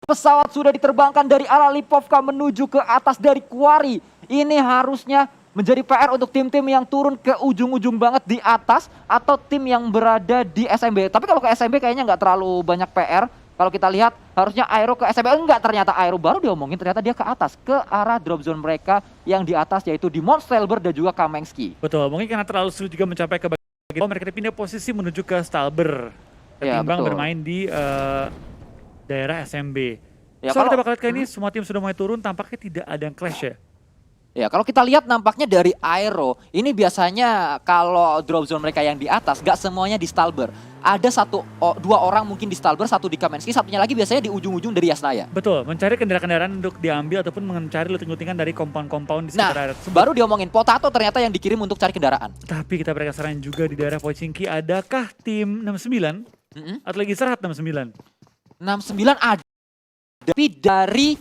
Pesawat sudah diterbangkan dari arah Lipovka menuju ke atas dari Quarry. Ini harusnya menjadi PR untuk tim-tim yang turun ke ujung-ujung banget di atas atau tim yang berada di SMB. Tapi kalau ke SMB kayaknya nggak terlalu banyak PR. Kalau kita lihat harusnya Aero ke SMB, enggak, ternyata Aero baru diomongin, ternyata dia ke atas, ke arah drop zone mereka yang di atas, yaitu di Monstelber dan juga Kamengski. Betul, mungkin karena terlalu sulit juga mencapai ke bagian mereka pindah posisi menuju ke Stalber Ya, ketimbang betul. bermain di daerah SMB. Ya, So kita kalau bakal lihat kali ini semua tim sudah mulai turun, tampaknya tidak ada yang clash ya. Ya, kalau kita lihat nampaknya dari Aero, ini biasanya kalau drop zone mereka yang di atas, gak semuanya di Stalber. Ada dua orang mungkin di Stalber, satu di Kamensky, satunya lagi biasanya di ujung-ujung dari Yasnaya. Betul, mencari kendaraan-kendaraan untuk diambil ataupun mencari looting-lootingan dari compound-compound di Nah, sekitar area tersebut. baru diomongin Potato ternyata yang dikirim untuk cari kendaraan. Tapi kita penasaran juga di daerah Pochinki, adakah tim 69 atau lagi istirahat 69? 69 ada, tapi dari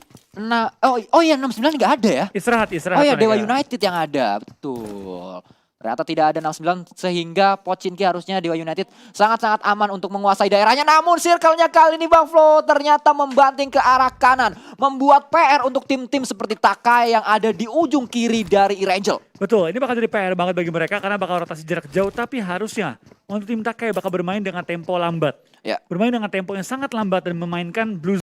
oh iya 69 nggak ada ya? Istirahat Oh ya, mereka. Dewa United yang ada, betul. Ternyata tidak ada 69 sehingga Pochinki harusnya Dewa United sangat-sangat aman untuk menguasai daerahnya. Namun circle-nya kali ini Bang Flo ternyata membanting ke arah kanan. Membuat PR untuk tim-tim seperti Takai yang ada di ujung kiri dari Irangel. Betul, ini bakal jadi PR banget bagi mereka karena bakal rotasi jarak jauh. Tapi harusnya untuk tim Takai bakal bermain dengan tempo lambat. Ya. Bermain dengan tempo yang sangat lambat dan memainkan Blue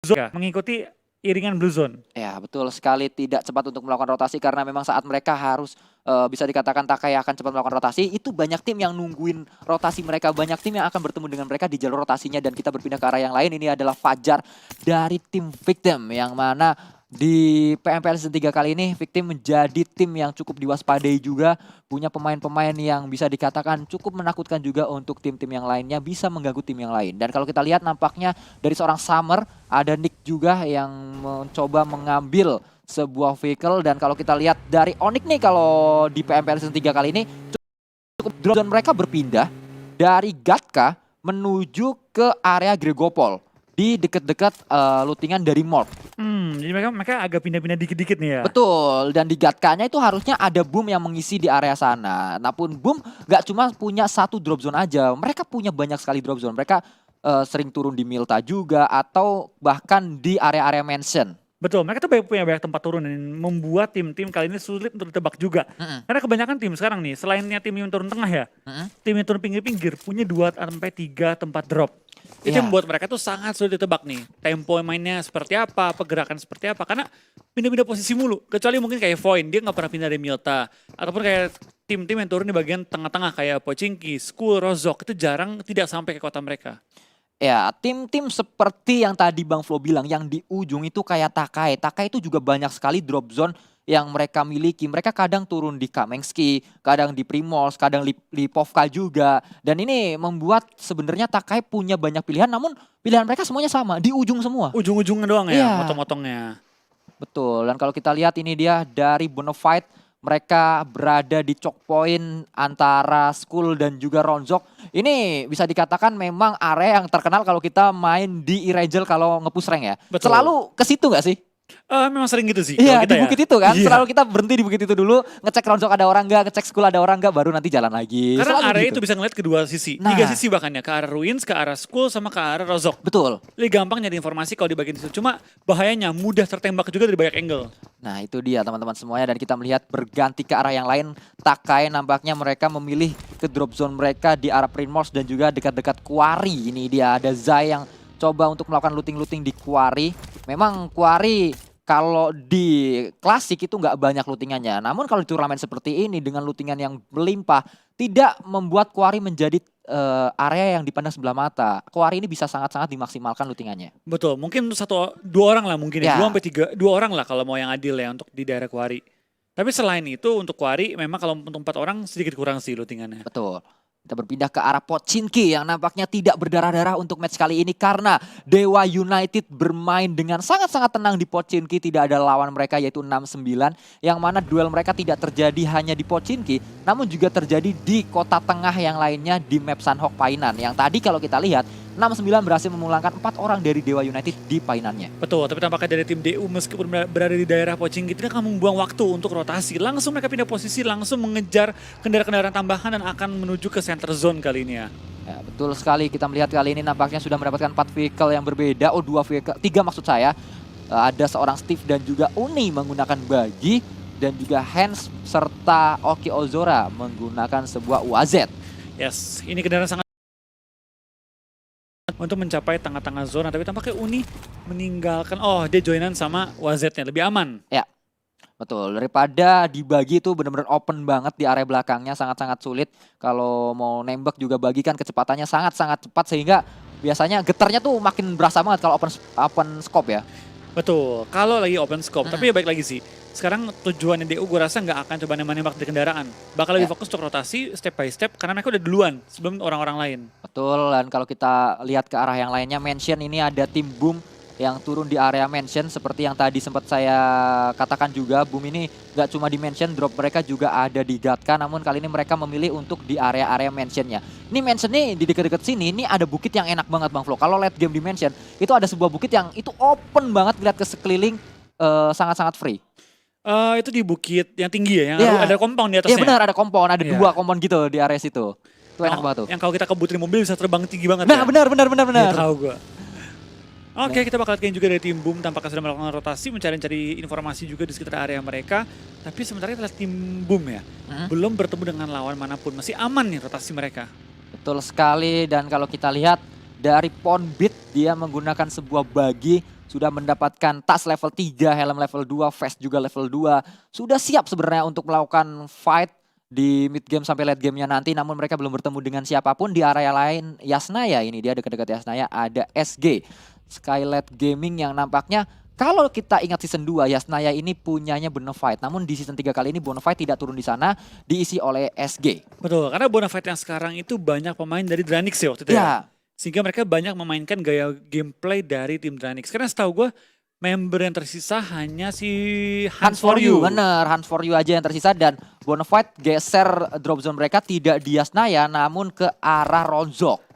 Zone. Mengikuti iringan Blue Zone. Ya, betul sekali, tidak cepat untuk melakukan rotasi karena memang saat mereka harus bisa dikatakan Takai akan cepat melakukan rotasi, itu banyak tim yang nungguin rotasi mereka, banyak tim yang akan bertemu dengan mereka di jalur rotasinya dan kita berpindah ke arah yang lain. Ini adalah Fajar dari tim Victim yang mana di PMPL Season 3 kali ini Victim menjadi tim yang cukup diwaspadai juga, punya pemain-pemain yang bisa dikatakan cukup menakutkan juga untuk tim-tim yang lainnya, bisa mengganggu tim yang lain. Dan kalau kita lihat nampaknya dari seorang Summer, ada Nick juga yang mencoba mengambil sebuah vehicle. Dan kalau kita lihat dari Onyx nih, kalau di PMPL Season 3 kali ini cukup drop dan mereka berpindah dari Gatka menuju ke area Gregopol di dekat-dekat lootingan dari Morph. Jadi mereka agak pindah-pindah dikit-dikit nih ya. Betul, dan di Gatkanya itu harusnya ada Boom yang mengisi di area sana. Namun Boom gak cuma punya satu drop zone aja, mereka punya banyak sekali drop zone. Mereka sering turun di Milta juga atau bahkan di area-area mansion. Betul, mereka tuh punya banyak tempat turun dan membuat tim-tim kali ini sulit untuk ditebak juga. Karena kebanyakan tim sekarang nih, selainnya tim yang turun tengah ya, tim yang turun pinggir-pinggir punya 2-3 tempat drop. Itu yang membuat mereka tuh sangat sulit ditebak nih. Tempo mainnya seperti apa, pergerakan seperti apa. Karena pindah-pindah posisi mulu. Kecuali mungkin kayak Void, dia nggak pernah pindah dari Milta. Ataupun kayak tim-tim yang turun di bagian tengah-tengah kayak Pochinki, Skull, Rozok. Itu jarang tidak sampai ke kota mereka. Ya, tim-tim seperti yang tadi Bang Flo bilang, yang di ujung itu kayak Takai. Takai itu juga banyak sekali drop zone yang mereka miliki. Mereka kadang turun di Kamengski, kadang di Primors, kadang di Lipovka juga. Dan ini membuat sebenarnya Takai punya banyak pilihan, namun pilihan mereka semuanya sama, di ujung semua. Ujung-ujungnya doang Iya. ya, motong-motongnya. Betul, dan kalau kita lihat ini dia dari Bonafide, mereka berada di choke point antara Skull dan juga Ronzok. Ini bisa dikatakan memang area yang terkenal kalau kita main di Irangel kalau nge-push rank ya. Betul. Selalu ke situ gak sih? Memang sering gitu sih. Iya, kita di bukit itu kan. Iya. Selalu kita berhenti di bukit itu dulu, ngecek Ronzok ada orang nggak, ngecek Skull ada orang nggak, baru nanti jalan lagi. Karena Selalu area gitu. itu bisa ngeliat kedua sisi. Nah. 3 sisi bahkan ya. Ke arah Ruins, ke arah Skull, sama ke arah Rozok. Betul. Jadi gampang nyari informasi kalau di bagian situ. Cuma bahayanya mudah tertembak juga dari banyak angle. Nah itu dia teman-teman semuanya, dan kita melihat berganti ke arah yang lain. Takai nampaknya mereka memilih ke drop zone mereka di arah Primors dan juga dekat-dekat Quarry. Ini dia ada Zai yang coba untuk melakukan looting-looting di Quarry. Memang Quarry kalau di klasik itu nggak banyak lootingannya. Namun kalau di turnamen seperti ini dengan lootingan yang melimpah, tidak membuat Quarry menjadi area yang dipandang sebelah mata. Quarry ini bisa sangat-sangat dimaksimalkan lootingannya. Betul, mungkin 1-2 orang lah mungkin ya. Ya. 2-3, 2 orang lah kalau mau yang adil ya untuk di daerah Quarry. Tapi selain itu untuk Quarry memang kalau untuk 4 orang sedikit kurang sih lootingannya. Betul. Kita berpindah ke arah Pochinki yang nampaknya tidak berdarah-darah untuk match kali ini karena Dewa United bermain dengan sangat-sangat tenang di Pochinki. Tidak ada lawan mereka yaitu 69, yang mana duel mereka tidak terjadi hanya di Pochinki namun juga terjadi di kota tengah yang lainnya di map Sanhok Painan. Yang tadi kalau kita lihat 6-9 berhasil memulangkan 4 orang dari Dewa United di painannya. Betul, tapi tampaknya dari tim DU meskipun berada di daerah Pochinki tidak akan membuang waktu untuk rotasi. Langsung mereka pindah posisi, langsung mengejar kendaraan-kendaraan tambahan dan akan menuju ke center zone kali ini ya. Ya, betul sekali, kita melihat kali ini nampaknya sudah mendapatkan 4 vehicle yang berbeda. 2 vehicle, 3 maksud saya. Ada seorang Steve dan juga Uni menggunakan bagi, dan juga Hans serta Oki Ozora menggunakan sebuah UAZ. Yes, ini kendaraan sangat untuk mencapai tengah-tengah zona, tapi tampaknya Uni meninggalkan, dia joinan sama UAZ-nya, lebih aman. Ya, betul. Daripada dibagi itu benar-benar open banget di area belakangnya, sangat-sangat sulit. Kalau mau nembak juga bagikan kecepatannya sangat-sangat cepat, sehingga biasanya getarnya tuh makin berasa banget kalau open scope ya. Betul, kalau lagi open scope, tapi ya baik lagi sih. Sekarang tujuannya DU gue rasa nggak akan coba nembak di kendaraan. Bakal lebih fokus untuk rotasi step by step karena mereka udah duluan sebelum orang-orang lain. Betul, dan kalau kita lihat ke arah yang lainnya, Mansion ini ada tim Boom yang turun di area Mansion. Seperti yang tadi sempat saya katakan juga, Boom ini nggak cuma di Mansion, drop mereka juga ada di Gatka. Namun kali ini mereka memilih untuk di area-area Mansionnya. Ini Mansion nih di dekat-dekat sini, ini ada bukit yang enak banget Bang Flo. Kalau late game di Mansion, itu ada sebuah bukit yang itu open banget, lihat ke sekeliling, sangat-sangat free. Itu di bukit yang tinggi ya, yang ada compound di atasnya. Iya benar, ada compound, ada 2 compound gitu di area situ. Itu enak banget tuh. Yang kalau kita kebutin mobil bisa terbang tinggi banget nah, ya. benar. Ya, tahu gue. Oke, kita bakal lihat juga dari tim Boom tampaknya sudah melakukan rotasi, mencari informasi juga di sekitar area mereka. Tapi sementara kita lihat tim Boom ya, belum bertemu dengan lawan manapun. Masih aman nih rotasi mereka. Betul sekali, dan kalau kita lihat dari Ponbit, dia menggunakan sebuah bagi, sudah mendapatkan tas level 3, helm level 2, vest juga level 2. Sudah siap sebenarnya untuk melakukan fight di mid game sampai late gamenya nanti. Namun mereka belum bertemu dengan siapapun. Di area lain, Yasnaya, ini dia dekat-dekat Yasnaya ada SG. Skylight Gaming yang nampaknya kalau kita ingat season 2, Yasnaya ini punyanya Bonafide. Namun di season 3 kali ini Bonafide tidak turun di sana, diisi oleh SG. Betul, karena Bonafide yang sekarang itu banyak pemain dari Dranix ya waktu itu ya. Sehingga mereka banyak memainkan gaya gameplay dari tim Dranix. Karena setahu gue member yang tersisa hanya si Hans For You. Bener, Hans For You aja yang tersisa, dan Bonafide geser drop zone mereka tidak di Yasnaya namun ke arah Ronzok.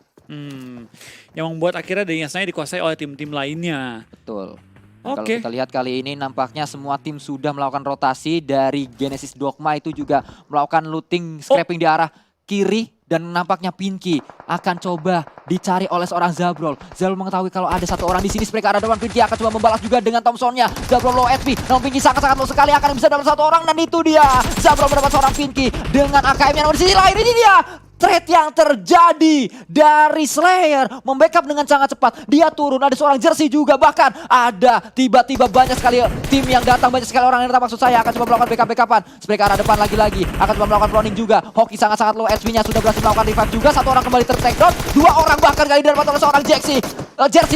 Yang membuat akhirnya dari Yasnaya dikuasai oleh tim-tim lainnya. Betul. Kalau kita lihat kali ini nampaknya semua tim sudah melakukan rotasi. Dari Genesis Dogma itu juga melakukan looting, scrapping di arah kiri. Dan nampaknya Pinky akan coba dicari oleh seorang Zabrol. Zabrol mengetahui kalau ada satu orang di sini. Mereka ada depan, Pinky akan coba membalas juga dengan Thompsonnya. Zabrol low HP, namun Pinky sangat-sangat low sekali, akan bisa dapat satu orang. Dan itu dia, Zabrol mendapat seorang Pinky dengan AKM-nya. Namun di sisi lain ini dia trade yang terjadi dari Slayer, membackup dengan sangat cepat. Dia turun, ada seorang jersey juga, bahkan ada tiba-tiba banyak sekali tim yang datang, banyak sekali orang yang datang, maksud saya akan coba melakukan backup-backupan. Mereka arah depan lagi-lagi, akan coba melakukan cloning juga. Hoki sangat-sangat low HP-nya, sudah berhasil melakukan revive juga. Satu orang kembali ter-take down, 2 orang bahkan kali dapat oleh seorang jersey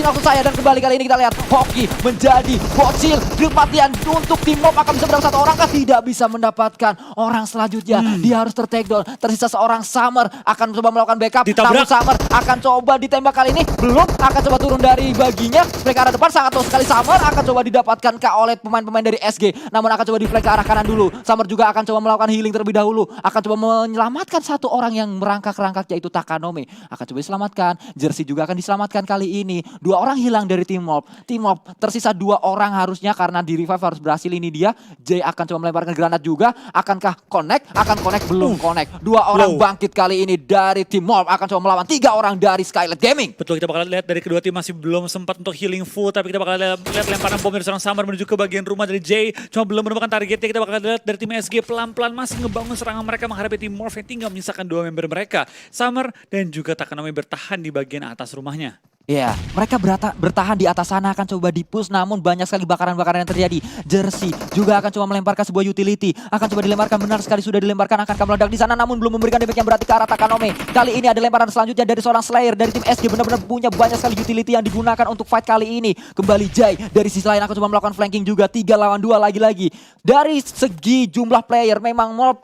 maksud saya. Dan kembali kali ini kita lihat Hoki menjadi bocil. Kematian untuk tim Mob akan bisa mendapat 1 orang, kan tidak bisa mendapatkan orang selanjutnya. Dia harus ter-take down, tersisa seorang Summer, akan coba melakukan backup. Ditabrak. Namun Summer akan coba ditembak kali ini, belum, akan coba turun dari baginya. Mereka arah depan sangat low sekali. Summer akan coba didapatkan oleh pemain-pemain dari SG, namun akan coba di-flank ke arah kanan dulu. Summer juga akan coba melakukan healing terlebih dahulu, akan coba menyelamatkan 1 orang yang merangkak-rangkak, yaitu Takanome. Akan coba diselamatkan, jersey juga akan diselamatkan kali ini. 2 orang hilang dari tim Mob. Tim Mob tersisa 2 orang harusnya, karena di revive harus berhasil. Ini dia, Jay akan coba melemparkan granat juga. Akankah connect? Akan connect, belum connect. 2 orang bangkit kali ini dari tim Mob, akan coba melawan 3 orang dari Skylight Gaming. Betul, kita bakal lihat dari kedua tim masih belum sempat untuk healing full, tapi kita bakal lihat lemparan bom dari seorang Summer menuju ke bagian rumah dari Jay. Cuma belum menemukan targetnya. Kita bakal lihat dari tim SG pelan-pelan masih ngebangun serangan mereka menghadapi tim Morph yang tinggal menyisakan 2 member mereka. Summer dan juga Takanome bertahan di bagian atas rumahnya. Ya, mereka bertahan di atas sana, akan coba di-push, namun banyak sekali bakaran-bakaran yang terjadi. Jersey juga akan coba melemparkan sebuah utility, akan coba dilemparkan, benar sekali sudah dilemparkan, akan meledak di sana, namun belum memberikan damage yang berarti ke arah Takanome. Kali ini ada lemparan selanjutnya dari seorang Slayer dari tim SG, benar-benar punya banyak sekali utility yang digunakan untuk fight kali ini. Kembali Jay dari sisi lain akan coba melakukan flanking juga, 3 lawan 2 lagi-lagi. Dari segi jumlah player memang Mob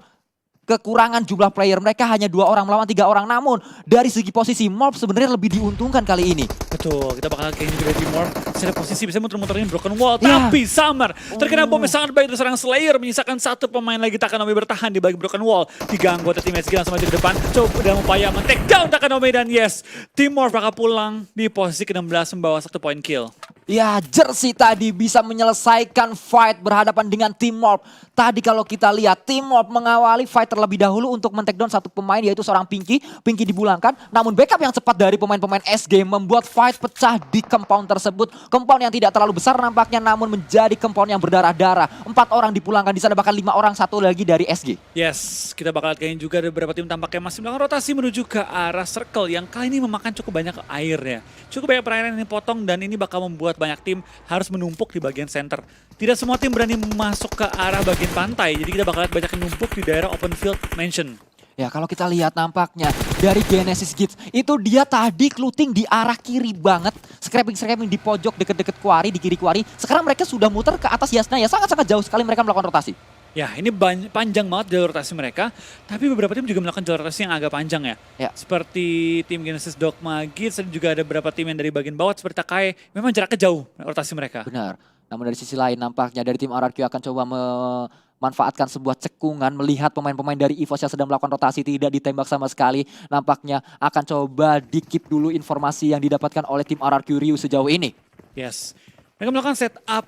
kekurangan jumlah player, mereka hanya 2 orang melawan 3 orang. Namun dari segi posisi Mob sebenarnya lebih diuntungkan kali ini. Betul, kita bakal kayaknya juga dari Timor. Secara posisi bisa muter-muterin Broken Wall. Ya. Tapi Summer terkena bom yang sangat baik dari seorang Slayer. Menyisakan satu pemain lagi. Takanomi bertahan di bagi Broken Wall. 3 anggota tim SG langsung maju ke depan. Coba dalam upaya men-take down Takanomi. Dan yes, Timor bakal pulang di posisi ke-16 membawa 1 poin kill. Ya, Jersey tadi bisa menyelesaikan fight berhadapan dengan Team Morph. Tadi kalau kita lihat, Team Morph mengawali fight terlebih dahulu untuk men-take down satu pemain, yaitu seorang Pinky. Pinky dipulangkan, namun backup yang cepat dari pemain-pemain SG membuat fight pecah di compound tersebut. Compound yang tidak terlalu besar nampaknya, namun menjadi compound yang berdarah-darah. 4 orang dipulangkan di sana, bahkan 5 orang, satu lagi dari SG. Yes, kita bakal kayaknya juga ada beberapa tim tampaknya masih melakukan rotasi menuju ke arah circle yang kali ini memakan cukup banyak air ya. Cukup banyak perairan yang dipotong dan ini bakal membuat banyak tim harus menumpuk di bagian center. Tidak semua tim berani masuk ke arah bagian pantai, jadi kita bakal lihat banyak yang numpuk di daerah open field mansion. Ya, kalau kita lihat nampaknya dari Genesis Gits itu dia tadi looting di arah kiri banget, scraping di pojok deket-deket quarry, di kiri quarry. Sekarang mereka sudah muter ke atas Yasna, ya sangat-sangat jauh sekali mereka melakukan rotasi. Ya, ini panjang banget jalur rotasi mereka, tapi beberapa tim juga melakukan jalur rotasi yang agak panjang ya. Ya. Seperti tim Genesis Dogma Gits, dan juga ada beberapa tim yang dari bagian bawah seperti Takai, memang jaraknya jauh rotasi mereka. Benar. Namun dari sisi lain nampaknya dari tim RRQ akan coba memanfaatkan sebuah cekungan, melihat pemain-pemain dari EVOS yang sedang melakukan rotasi tidak ditembak sama sekali. Nampaknya akan coba di-keep dulu informasi yang didapatkan oleh tim RRQ Ryu sejauh ini. Yes. Mereka melakukan setup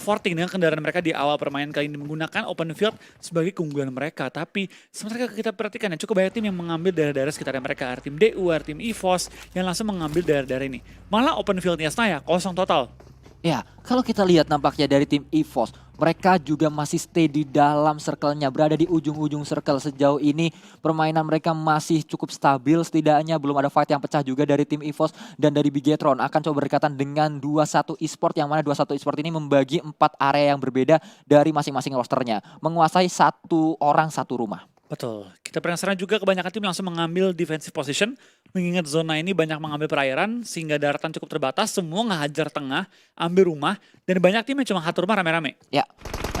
forting dengan kendaraan mereka di awal permainan kali ini menggunakan open field sebagai keunggulan mereka. Tapi sementara kita perhatikan ya, cukup banyak tim yang mengambil daerah-daerah sekitarnya mereka. Ada tim DU, ada tim EVOS yang langsung mengambil daerah-daerah ini. Malah open fieldnya Yasna kosong total. Ya, kalau kita lihat nampaknya dari tim EVOS, mereka juga masih stay di dalam circle-nya, berada di ujung-ujung circle. Sejauh ini permainan mereka masih cukup stabil, setidaknya belum ada fight yang pecah juga dari tim EVOS. Dan dari Bigetron akan coba berdekatan dengan 21 eSport, yang mana 21 eSport ini membagi 4 area yang berbeda dari masing-masing rosternya, menguasai satu orang satu rumah. Betul. Kita penasaran juga kebanyakan tim langsung mengambil defensive position. Mengingat zona ini banyak mengambil perairan sehingga daratan cukup terbatas. Semua ngehajar tengah, ambil rumah. Dan banyak tim yang cuma satu rumah rame-rame. Ya.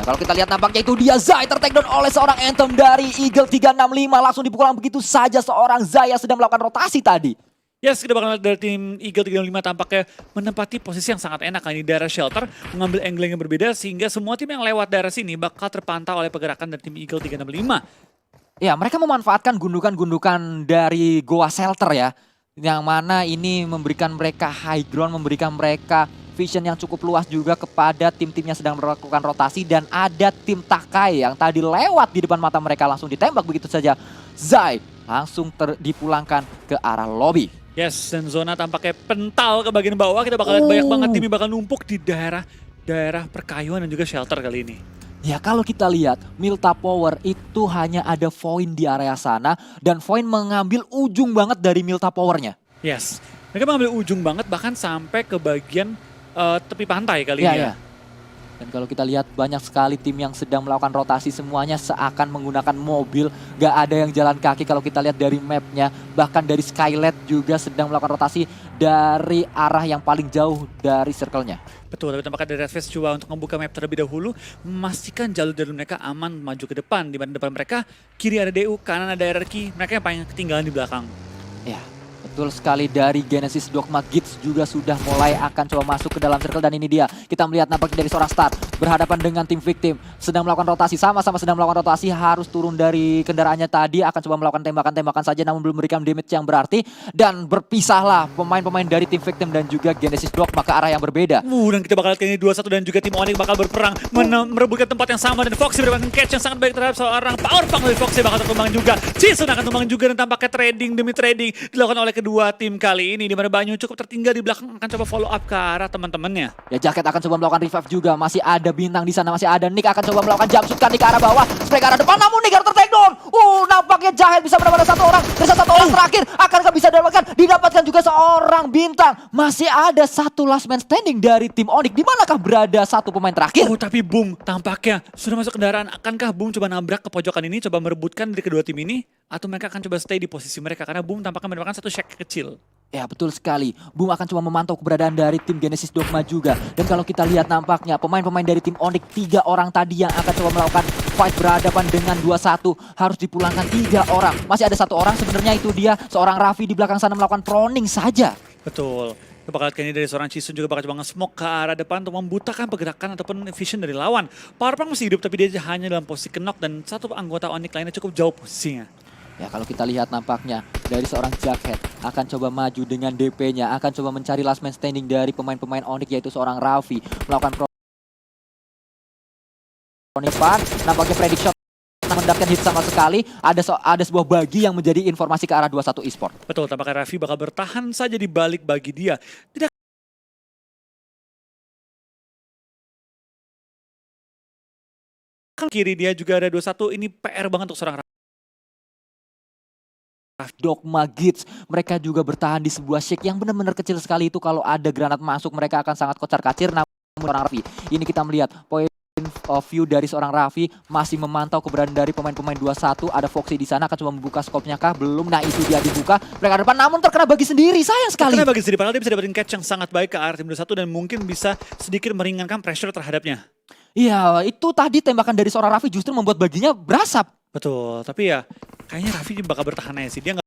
Nah, kalau kita lihat nampaknya itu dia Zai ter-take down oleh seorang Anthem dari Eagle 365. Langsung dipukulan begitu saja seorang Zai yang sedang melakukan rotasi tadi. Yes, kita bakal lihat dari tim Eagle 365 tampaknya menempati posisi yang sangat enak di daerah shelter. Mengambil angle yang berbeda sehingga semua tim yang lewat daerah sini bakal terpantau oleh pergerakan dari tim Eagle 365. Ya, mereka memanfaatkan gundukan-gundukan dari Goa Shelter ya. Yang mana ini memberikan mereka high ground, memberikan mereka vision yang cukup luas juga kepada tim-tim yang sedang melakukan rotasi. Dan ada tim Takai yang tadi lewat di depan mata mereka, langsung ditembak begitu saja. Zai langsung dipulangkan ke arah lobby. Yes, dan zona tampaknya pental ke bagian bawah. Kita bakal lihat banyak banget tim yang bakal numpuk di daerah perkayuan dan juga shelter kali ini. Ya, kalau kita lihat Milta Power itu hanya ada Voin di area sana dan Voin mengambil ujung banget dari Milta Powernya. Yes, mereka mengambil ujung banget bahkan sampai ke bagian tepi pantai kali ini ya. Dan kalau kita lihat banyak sekali tim yang sedang melakukan rotasi, semuanya seakan menggunakan mobil. Gak ada yang jalan kaki kalau kita lihat dari mapnya. Bahkan dari Skylet juga sedang melakukan rotasi dari arah yang paling jauh dari circle-nya. Betul, tapi tampaknya dari Redface coba untuk membuka map terlebih dahulu. Memastikan jalur dari mereka aman maju ke depan. Di mana depan mereka, kiri ada DU, kanan ada RRQ. Mereka yang paling ketinggalan di belakang. Ya. Betul sekali, dari Genesis Dogma Gits juga sudah mulai akan coba masuk ke dalam circle. Dan ini dia, kita melihat nampaknya dari seorang Star berhadapan dengan tim Victim. Sedang melakukan rotasi, sama-sama sedang melakukan rotasi. Harus turun dari kendaraannya tadi, akan coba melakukan tembakan-tembakan saja namun belum memberikan damage yang berarti. Dan berpisahlah pemain-pemain dari tim Victim dan juga Genesis Dogma ke arah yang berbeda. Dan kita bakal lihat kayaknya 2-1 dan juga tim Onyx bakal berperang merebutkan tempat yang sama. Dan Foxy mendapatkan catch yang sangat baik terhadap seorang power punk dari Foxy bakal terkembang juga. Jason akan tumbang juga dan tampaknya trading demi trading dilakukan oleh kedua tim kali ini, di mana Banyu cukup tertinggal di belakang, akan coba follow up ke arah teman-temannya. Ya, Jacket akan coba melakukan revive juga. Masih ada bintang di sana, masih ada Nick akan coba melakukan jumpsuit kan ke arah bawah, spray ke arah depan, namun Nick harus ter-take down. Nampaknya Jacket bisa mendapatkan satu orang. Dan satu orang terakhir akankah bisa didapatkan juga seorang bintang. Masih ada satu last man standing dari tim Onyx. Di manakah berada satu pemain terakhir? Tapi Boom tampaknya sudah masuk kendaraan. Akankah Boom coba nabrak ke pojokan ini, coba merebutkan dari kedua tim ini? Atau mereka akan coba stay di posisi mereka karena Boom tampaknya mendapatkan satu shack kecil. Ya, betul sekali. Boom akan coba memantau keberadaan dari tim Genesis Dogma juga. Dan kalau kita lihat nampaknya pemain-pemain dari tim Onyx, 3 orang tadi yang akan coba melakukan fight berhadapan dengan 2-1 harus dipulangkan 3 orang. Masih ada 1 orang sebenarnya, itu dia seorang Raffi di belakang sana melakukan proning saja. Betul. Bakal kayaknya dari seorang Chisun juga bakal coba nge-smoke ke arah depan untuk membutakan pergerakan ataupun vision dari lawan. Powerpunk masih hidup tapi dia hanya dalam posisi knock dan satu anggota Onyx lainnya cukup jauh posisinya. Ya kalau kita lihat nampaknya dari seorang Jughead akan coba maju dengan DP-nya, akan coba mencari last man standing dari pemain-pemain Onyx yaitu seorang Raffi. Melakukan depan, nampaknya prediction mendapatkan hit sama sekali. Ada sebuah bagi yang menjadi informasi ke arah 21 Esport. Betul, tampaknya Raffi bakal bertahan saja di balik bagi dia. Tidak kiri dia juga ada 21, ini PR banget untuk seorang Raffi. Dogma Gits, mereka juga bertahan di sebuah shake yang benar-benar kecil sekali itu. Kalau ada granat masuk mereka akan sangat kocar-kacir. Namun orang Raffi, ini kita melihat poin view dari seorang Raffi masih memantau keberadaan dari pemain-pemain 21. Ada Foxy di sana, akan coba membuka skopnya kah? Belum. Nah itu dia dibuka. Mereka depan namun terkena bagi sendiri. Sayang sekali. Terkena bagi sendiri, padahal dia bisa dapetin catch yang sangat baik ke arah tim 21 dan mungkin bisa sedikit meringankan pressure terhadapnya. Iya, itu tadi tembakan dari seorang Raffi justru membuat baginya berasap. Betul, tapi ya kayaknya Raffi bakal bertahan aja sih. Dia nggak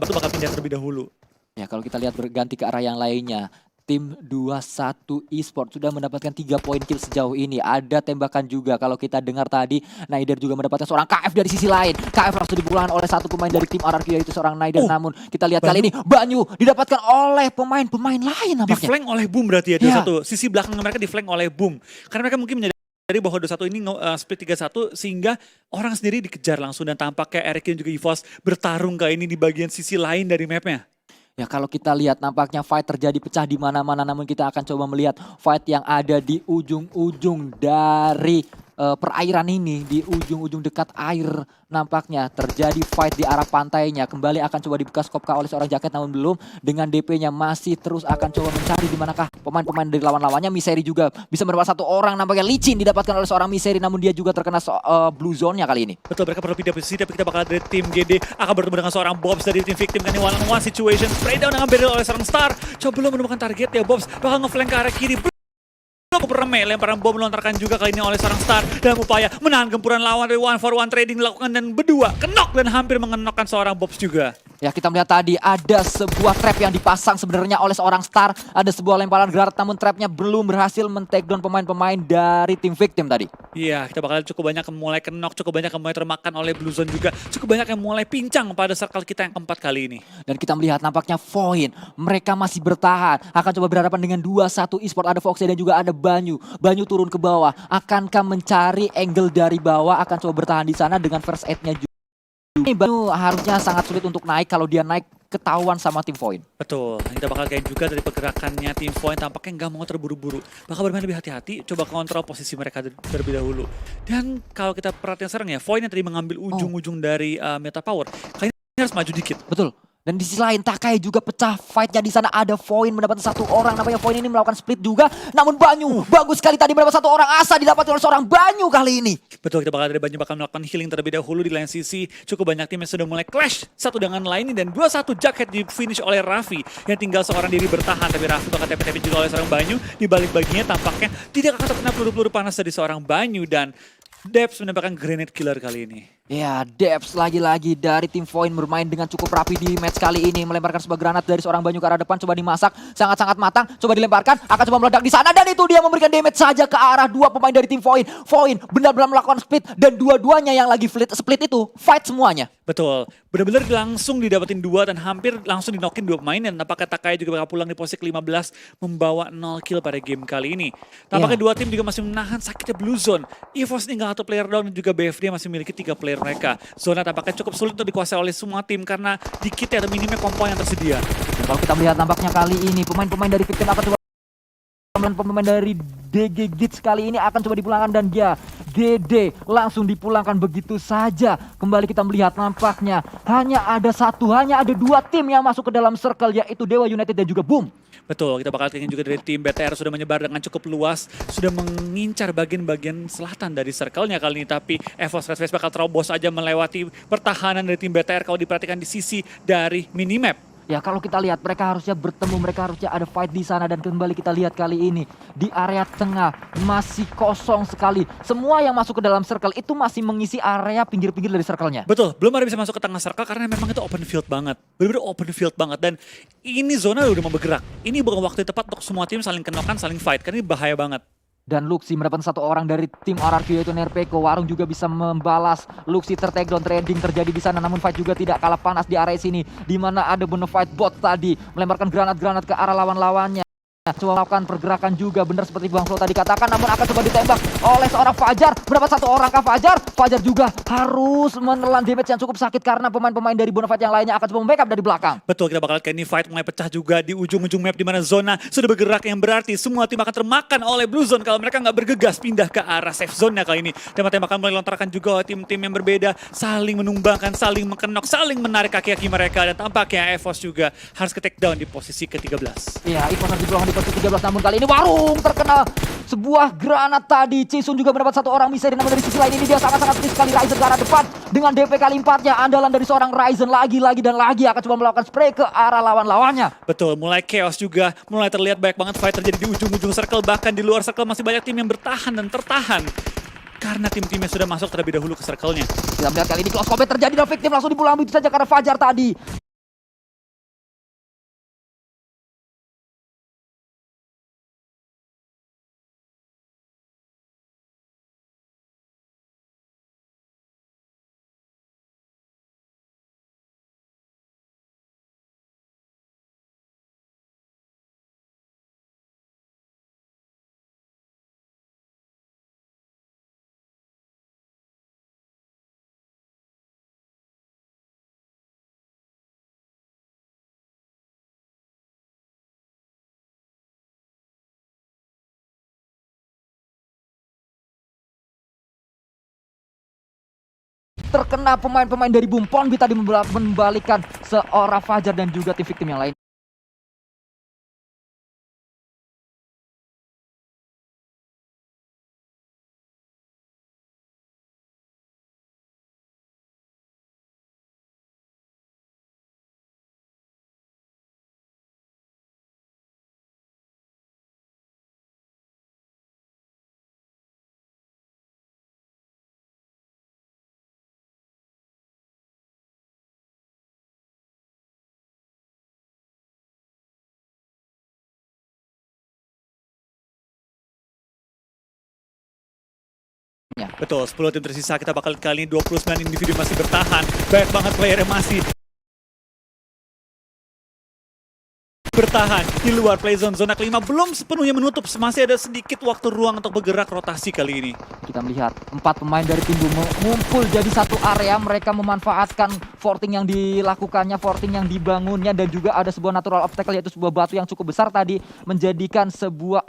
bakal pindah terlebih dahulu. Ya kalau kita lihat berganti ke arah yang lainnya. Tim 21 Esport sudah mendapatkan 3 poin kill sejauh ini. Ada tembakan juga kalau kita dengar tadi. Naider juga mendapatkan seorang KF dari sisi lain. KF langsung dipulangkan oleh satu pemain dari tim RRQ yaitu seorang Naider. Namun kita lihat kali ini Banyu didapatkan oleh pemain-pemain lain nampaknya. Di-flank oleh Boom berarti ya 21. Sisi belakang mereka di-flank oleh Boom. Karena mereka mungkin menyadari bahwa 21 ini split 3-1 sehingga orang sendiri dikejar langsung dan tampaknya Eric dan juga EVOS bertarung kali ini di bagian sisi lain dari mapnya. Ya kalau kita lihat nampaknya fight terjadi pecah di mana-mana, namun kita akan coba melihat fight yang ada di ujung-ujung dari perairan ini, di ujung-ujung dekat air nampaknya terjadi fight di arah pantainya. Kembali akan coba dibuka skopkah oleh seorang Jacket namun belum. Dengan DP-nya masih terus akan coba mencari di manakah pemain-pemain dari lawan-lawannya. Miseri juga bisa mendapat satu orang, nampaknya licin didapatkan oleh seorang Miseri namun dia juga terkena blue zone-nya kali ini. Betul, mereka perlu pindah posisi tapi kita bakal dari tim GD akan bertemu dengan seorang Bobs dari tim Victim kan ini one on one situation. Spray down dengan barrel oleh seorang Star. Coba belum menemukan target ya, Bobs bakal nge-flank ke arah kiri. Peremeh, lemparan bom melontarkan juga kali ini oleh seorang Star dalam upaya menahan gempuran lawan dari 1-for-1 trading dilakukan dan berdua kenok dan hampir mengenokkan seorang Bobs juga. Ya kita melihat tadi ada sebuah trap yang dipasang sebenarnya oleh seorang Star. Ada sebuah lemparan granat namun trapnya belum berhasil men-take down pemain-pemain dari tim Victim tadi. Iya, kita bakal cukup banyak yang mulai kenok, cukup banyak yang mulai termakan oleh Blue Zone juga. Cukup banyak yang mulai pincang pada circle kita yang keempat kali ini. Dan kita melihat nampaknya Void, mereka masih bertahan. Akan coba berhadapan dengan 2-1 Esport, ada Foxy dan juga ada Banyu. Banyu turun ke bawah, akankah mencari angle dari bawah, akan coba bertahan di sana dengan first aid-nya juga. Ini Banyu harusnya sangat sulit untuk naik, kalau dia naik ketahuan sama tim Void. Betul, kita bakal kayak juga dari pergerakannya tim Void tampaknya nggak mau terburu-buru. Bakal bermain lebih hati-hati, coba kontrol posisi mereka terlebih dahulu. Dan kalau kita perhatikan sekarang ya, Void yang tadi mengambil ujung-ujung dari Meta Power, kayaknya harus maju dikit. Betul. Dan di sisi lain Takai juga pecah fight-nya di sana, ada Void mendapatkan satu orang, namanya Void ini melakukan split juga. Namun Banyu bagus sekali tadi mendapat satu orang, Asa didapatkan oleh seorang Banyu kali ini. Betul, kita bakal dari Banyu bakal melakukan healing terlebih dahulu di lain sisi. Cukup banyak tim yang sudah mulai clash satu dengan lain dan 2-1 Jughead di finish oleh Raffi yang tinggal seorang diri bertahan, tapi Raffi bakal TP-TP juga oleh seorang Banyu. Di balik baginya tampaknya tidak akan terkena peluru-peluru panas dari seorang Banyu dan Debs mendapatkan grenade killer kali ini. Ya, Debs lagi-lagi dari tim Void bermain dengan cukup rapi di match kali ini. Melemparkan sebuah granat dari seorang Banyu ke arah depan, coba dimasak. Sangat-sangat matang, coba dilemparkan, akan coba meledak di sana. Dan itu dia memberikan damage saja ke arah dua pemain dari tim Void. Void benar-benar melakukan split, dan dua-duanya yang lagi split itu, fight semuanya. Betul, benar-benar langsung didapetin dua dan hampir langsung dinokin dua pemain. Dan nampaknya Takai juga bakal pulang di posisi 15 membawa 0 kill pada game kali ini. Tampaknya dua tim juga masih menahan sakitnya Blue Zone. EVOS tinggal satu player down dan juga BFD masih memiliki 3 player mereka. Zona tampaknya cukup sulit untuk dikuasai oleh semua tim karena dikit ya atau minimnya kompon yang tersedia. Dan kalau kita melihat nampaknya kali ini pemain-pemain dari Victim akan coba, pemain dari DG Gits kali ini akan coba dipulangkan dan dia GD langsung dipulangkan begitu saja. Kembali kita melihat nampaknya hanya ada dua tim yang masuk ke dalam circle, yaitu Dewa United dan juga Boom. Betul, kita bakal ingin juga dari tim BTR sudah menyebar dengan cukup luas, sudah mengincar bagian-bagian selatan dari circle-nya kali ini. Tapi EVOS Red Face bakal terobos aja melewati pertahanan dari tim BTR kalau diperhatikan di sisi dari minimap. Ya kalau kita lihat mereka harusnya bertemu, mereka harusnya ada fight di sana dan kembali kita lihat kali ini di area tengah masih kosong sekali. Semua yang masuk ke dalam circle itu masih mengisi area pinggir-pinggir dari circle-nya. Betul, belum ada bisa masuk ke tengah circle karena memang itu open field banget. Benar-benar open field banget dan ini zona udah mau bergerak. Ini bukan waktu yang tepat untuk semua tim saling kenokan, saling fight karena ini bahaya banget. Dan Luxi mendapatkan satu orang dari tim RRQ yaitu Nerpeko. Warung juga bisa membalas. Luxi tertakedown, trading terjadi di sana. Namun fight juga tidak kalah panas di area sini. Di mana ada Bonafide bot tadi melemparkan granat-granat ke arah lawan-lawannya. Coba melakukan pergerakan juga benar seperti Bang Flo tadi katakan, namun akan coba ditembak oleh seorang Fajar. Mendapat satu orang kah Fajar? Fajar juga harus menelan damage yang cukup sakit karena pemain-pemain dari Bonafide yang lainnya akan coba membackup dari belakang. Betul, kita bakal lihat ini fight mulai pecah juga di ujung-ujung map di mana zona sudah bergerak yang berarti semua tim akan termakan oleh Blue Zone kalau mereka nggak bergegas pindah ke arah safe zone-nya kali ini. Tembak-tembakan mulai lontarkan juga oleh tim-tim yang berbeda, saling menumbangkan, saling mengenok, saling menarik kaki-kaki mereka dan tampaknya EVOS juga harus ke take down di posisi ke-13. Iya, EVOS harus dipulang di posisi 13, namun kali ini Warung terkena sebuah granat tadi. Cisun juga mendapat satu orang miseri, namun dari sisi lain ini dia sangat-sangat free sekali. Ryzen ke arah depan dengan DP kali 4-nya. Andalan dari seorang Ryzen lagi-lagi dan lagi akan coba melakukan spray ke arah lawan-lawannya. Betul, mulai chaos juga, mulai terlihat banyak banget fight terjadi di ujung-ujung circle, bahkan di luar circle masih banyak tim yang bertahan dan tertahan. Karena tim-timnya sudah masuk terlebih dahulu ke circle-nya. Kita melihat kali ini close combat terjadi dan victim langsung dipulang begitu saja karena Fajar tadi. Terkena pemain-pemain dari Bumpon tadi membalikan seorang Fajar dan juga tim victim yang lain. Betul, 10 tim tersisa, kita bakal lihat kali ini 29 individu masih bertahan. Banyak banget player yang masih bertahan di luar play zone. Zona kelima belum sepenuhnya menutup, masih ada sedikit waktu ruang untuk bergerak rotasi kali ini. Kita melihat 4 pemain dari tim Bum mengumpul jadi satu area. Mereka memanfaatkan forting yang dilakukannya, forting yang dibangunnya, dan juga ada sebuah natural obstacle yaitu sebuah batu yang cukup besar tadi menjadikan sebuah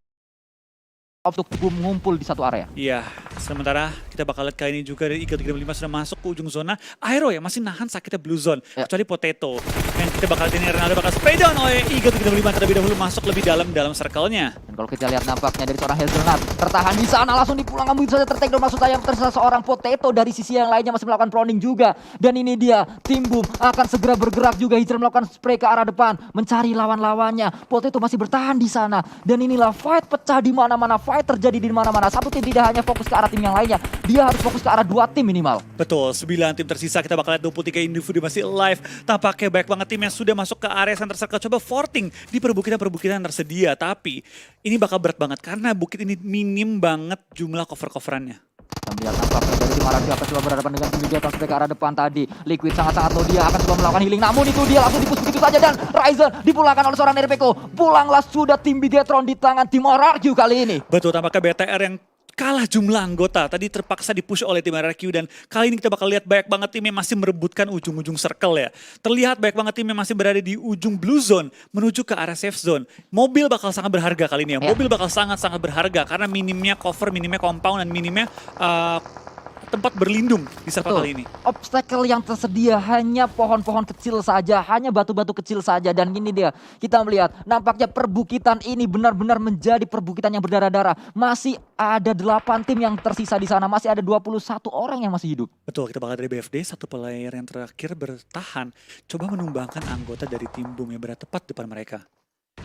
untuk Bum mengumpul di satu area. Iya, sementara kita bakal lihat kali ini juga dari Eagle 365 sudah masuk ke ujung zona. Aero ya masih nahan sakitnya Blue Zone, kecuali Potato. Dan kita bakal lihat ini Ronaldo bakal spray down oleh Eagle 365 terlebih dahulu masuk lebih dalam circle-nya. Dan kalau kita lihat nampaknya dari seorang Hazelnut tertahan di sana langsung dipulang begitu saja tertake down. Maksud saya tersisa seorang Potato dari sisi yang lainnya masih melakukan proning juga. Dan ini dia tim Bum akan segera bergerak juga. Hijrah melakukan spray ke arah depan mencari lawan-lawannya. Potato masih bertahan di sana dan inilah fight pecah di mana-mana. Fight terjadi di mana-mana. Satu tim tidak hanya fokus ke arah tim yang lainnya, dia harus fokus ke arah 2 tim minimal. Betul, 9 tim tersisa, kita bakal lihat 23 individu masih live. Tampaknya banyak banget tim yang sudah masuk ke area center circle. Coba forting di perbukitan-perbukitan tersedia, tapi ini bakal berat banget karena bukit ini minim banget jumlah cover-coverannya. Kita melihat nampaknya dari tim Arabia akan coba berhadapan dengan tim Diatas ke arah depan tadi. Liquid sangat-sangat low, dia akan coba melakukan healing, namun itu dia langsung dipus begitu saja dan Ryzen dipulangkan oleh seorang Nerpeko. Pulanglah sudah tim Bigetron di tangan tim RRQ kali ini. Betul, tampaknya BTR yang kalah jumlah anggota tadi terpaksa dipush oleh tim RRQ dan kali ini kita bakal lihat banyak banget tim yang masih merebutkan ujung-ujung circle ya. Terlihat banyak banget tim yang masih berada di ujung blue zone menuju ke arah safe zone. Mobil bakal sangat berharga kali ini ya. Mobil bakal sangat-sangat berharga karena minimnya cover, minimnya compound dan minimnya tempat berlindung di circle Betul. kali ini. Obstacle yang tersedia hanya pohon-pohon kecil saja, hanya batu-batu kecil saja. Dan ini dia, kita melihat nampaknya perbukitan ini benar-benar menjadi perbukitan yang berdarah-darah. Masih ada 8 tim yang tersisa di sana, masih ada 21 orang yang masih hidup. Betul, kita bakal dari BFD, satu player yang terakhir bertahan. Coba menumbangkan anggota dari tim Boom yang berada tepat depan mereka.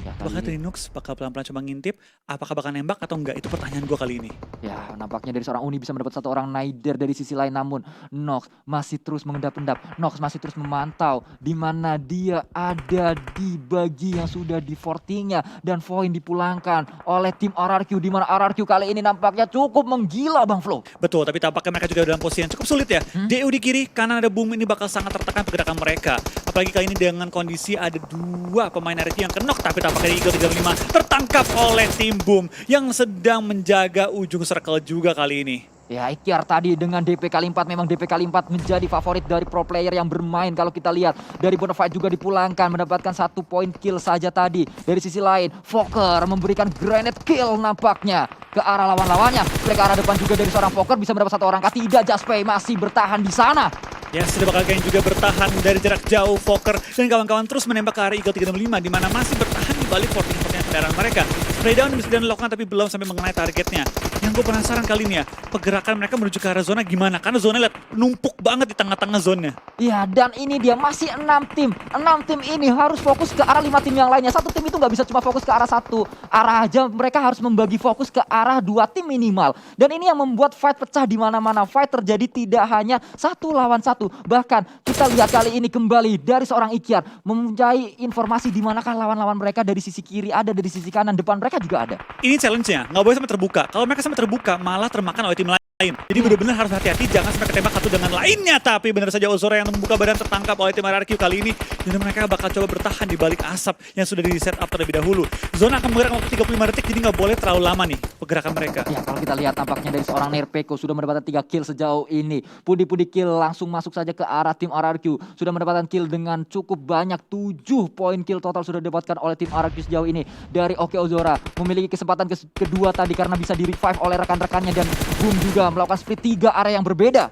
Ya, Apakah kali ini. Trinux bakal pelan-pelan coba ngintip? Apakah bakal nembak atau enggak? Itu pertanyaan gue kali ini. Ya, nampaknya dari seorang Uni bisa mendapat satu orang Naider dari sisi lain. Namun Nox masih terus mengendap-endap. Nox masih terus memantau di mana dia ada di bagi yang sudah di 40-nya. Dan Void dipulangkan oleh tim RRQ. Di mana RRQ kali ini nampaknya cukup menggila, Bang Flo. Betul, tapi tampaknya mereka juga dalam posisi yang cukup sulit ya. DU di kiri, kanan ada Boom, ini bakal sangat tertekan pergerakan mereka. Apalagi kali ini dengan kondisi ada 2 pemain RRQ yang kenok, tapi tampaknya Eagle 35 tertangkap oleh tim Boom yang sedang menjaga ujung circle juga kali ini. Ya, Ikyar tadi dengan DP kali 4, memang DP kali 4 menjadi favorit dari pro player yang bermain. Kalau kita lihat dari Bonafide juga dipulangkan, mendapatkan 1 poin kill saja tadi. Dari sisi lain, Fokker memberikan grenade kill nampaknya ke arah lawan-lawannya. Ke arah depan juga dari seorang Fokker bisa mendapat 1 orang. Tidak, Jaspay masih bertahan di sana. Ya, sudah bakal kalian juga bertahan dari jarak jauh. Fokker dan kawan-kawan terus menembak ke arah Eagle 365 di mana masih bertahan di balik 14 kendaraan mereka. Spray down bisa dilakukan tapi belum sampai mengenai targetnya. Yang gue penasaran kali ini ya, pergerakan mereka menuju ke arah zona gimana? Karena zona lihat numpuk banget di tengah-tengah zonanya. Ya, dan ini dia masih 6 tim. 6 tim ini harus fokus ke arah 5 tim yang lainnya. Satu tim itu nggak bisa cuma fokus ke arah satu arah aja. Mereka harus membagi fokus ke arah 2 tim minimal. Dan ini yang membuat fight pecah di mana-mana. Fight terjadi tidak hanya 1 lawan 1. Bahkan kita lihat kali ini kembali dari seorang Ikyar mempunyai informasi di manakah lawan-lawan mereka. Dari sisi kiri ada, dari sisi kanan, depan mereka juga ada. Ini challenge-nya, nggak boleh sampai terbuka. Kalau mereka sampai terbuka, malah termakan oleh tim lain. Jadi benar-benar harus hati-hati, jangan sampai ketembak satu dengan lainnya. Tapi benar saja Ozora yang membuka badan tertangkap oleh tim RRQ kali ini. Dan mereka bakal coba bertahan di balik asap yang sudah di set up terlebih dahulu. Zona akan bergerak waktu 35 detik, jadi nggak boleh terlalu lama nih pergerakan mereka. Ya, kalau kita lihat tampaknya dari seorang Nerpeko sudah mendapatkan 3 kill sejauh ini. Pudi-pudi kill langsung masuk saja ke arah tim RRQ. Sudah mendapatkan kill dengan cukup banyak. 7 poin kill total sudah didapatkan oleh tim RRQ sejauh ini. Dari Oke Ozora memiliki kesempatan kedua tadi karena bisa di-revive oleh rekan-rekannya. Dan Boom juga melakukan split 3 area yang berbeda.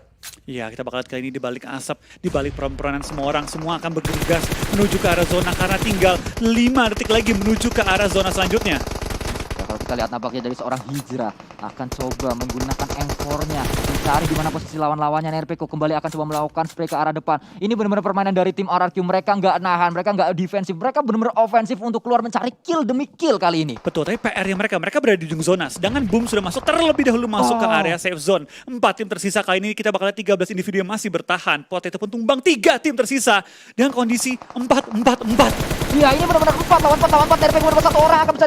Iya, kita bakal lihat kali ini di balik asap, di balik peran-peranan semua orang, semua akan bergegas menuju ke arah zona karena tinggal 5 detik lagi menuju ke arah zona selanjutnya. Ya, kalau kita lihat nampaknya dari seorang Hijrah akan coba menggunakan M4-nya mencari di mana posisi lawan-lawannya. Nerpeko kembali akan coba melakukan spray ke arah depan. Ini benar-benar permainan dari tim RRQ. Mereka nggak nahan, mereka nggak defensif, mereka benar-benar ofensif untuk keluar mencari kill demi kill kali ini. Betul, tapi PR-nya mereka berada di ujung zona. Sedangkan Boom sudah masuk terlebih dahulu masuk ke area safe zone. 4 tim tersisa kali ini kita bakal lihat 13 individu yang masih bertahan. Potato pun tumbang 3 tim tersisa dengan kondisi 4-4-4. Ya, ini benar-benar 4 lawan 4 lawan 4. Nerpeko mendapat 1 orang akan bisa